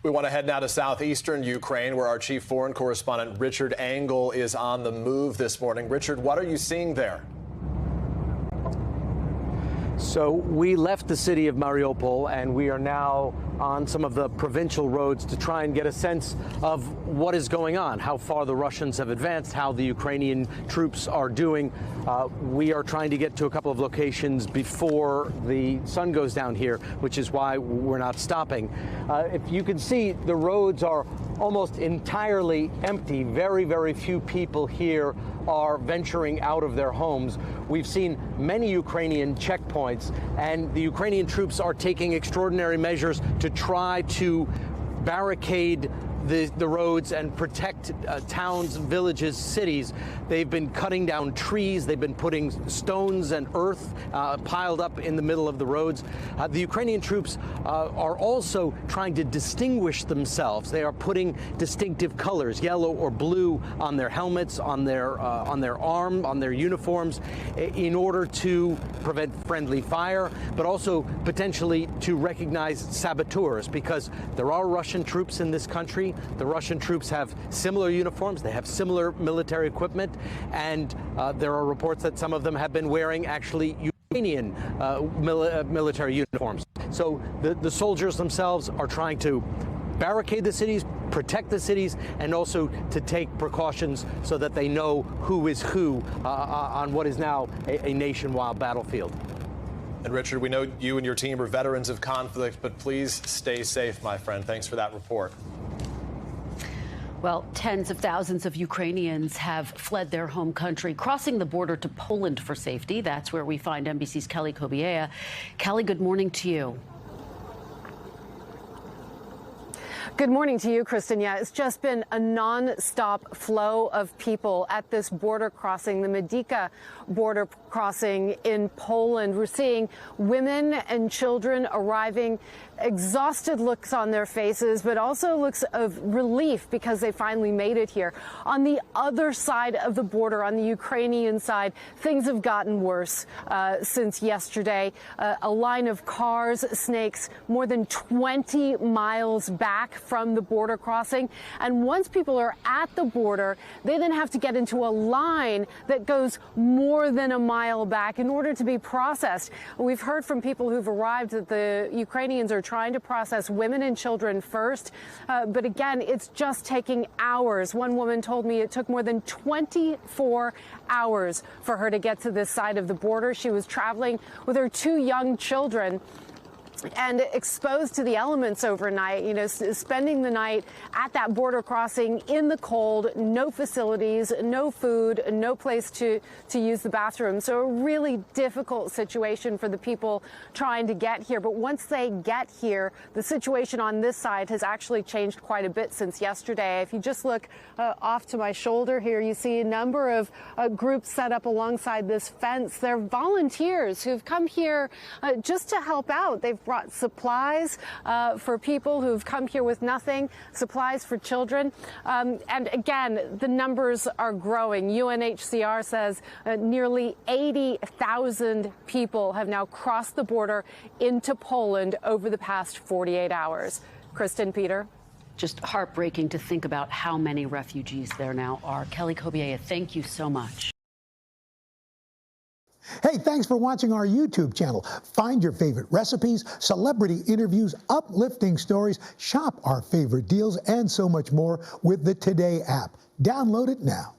We want to head now to southeastern Ukraine, where our chief foreign correspondent Richard Engel is on the move this morning. Richard, what are you seeing there? So we left the city of Mariupol, and we are now on some of the provincial roads to try and get a sense of what is going on, how far the Russians have advanced, how the Ukrainian troops are doing. We are trying to get to a couple of locations before the sun goes down here, which is why we're not stopping. If you can see, the roads are almost entirely empty. Very, very few people here are venturing out of their homes. We've seen many Ukrainian checkpoints, and the Ukrainian troops are taking extraordinary measures to try to barricade the roads and protect towns, villages, cities. They've been cutting down trees. They've been putting stones and earth piled up in the middle of the roads. The Ukrainian troops are also trying to distinguish themselves. They are putting distinctive colors, yellow or blue, on their helmets, on their arm, on their uniforms, in order to prevent friendly fire, but also potentially to recognize saboteurs, because there are Russian troops in this country. The Russian troops have similar uniforms, they have similar military equipment, and there are reports that some of them have been wearing actually Ukrainian military uniforms. So the soldiers themselves are trying to barricade the cities, protect the cities, and also to take precautions so that they know who is who on what is now a nationwide battlefield. And Richard, we know you and your team are veterans of conflict, but please stay safe, my friend. Thanks for that report. Well, tens of thousands of Ukrainians have fled their home country, crossing the border to Poland for safety. That's where we find NBC's Kelly Cobiella. Kelly, good morning to you. Good morning to you, Kristen. Yeah, it's just been a non-stop flow of people at this border crossing, the Medyka border crossing in Poland. We're seeing women and children arriving, exhausted looks on their faces, but also looks of relief because they finally made it here. On the other side of the border, on the Ukrainian side, things have gotten worse since yesterday. A line of cars, snakes, more than 20 miles back from the border crossing. And once people are at the border, they then have to get into a line that goes more than a mile back in order to be processed. We've heard from people who've arrived that the Ukrainians are trying to process women and children first. But again, it's just taking hours. One woman told me it took more than 24 hours for her to get to this side of the border. She was traveling with her 2 young children and exposed to the elements overnight, you know, spending the night at that border crossing in the cold, no facilities, no food, no place to use the bathroom. So a really difficult situation for the people trying to get here. But once they get here, the situation on this side has actually changed quite a bit since yesterday. If you just look off to my shoulder here, you see a number of groups set up alongside this fence. They're volunteers who've come here just to help out. They've brought supplies for people who've come here with nothing, supplies for children. And again, the numbers are growing. UNHCR says nearly 80,000 people have now crossed the border into Poland over the past 48 hours. Kristen, Peter. Just heartbreaking to think about how many refugees there now are. Kelly Cobiella, thank you so much. Hey, thanks for watching our YouTube channel. Find your favorite recipes, celebrity interviews, uplifting stories, shop our favorite deals, and so much more with the Today app. Download it now.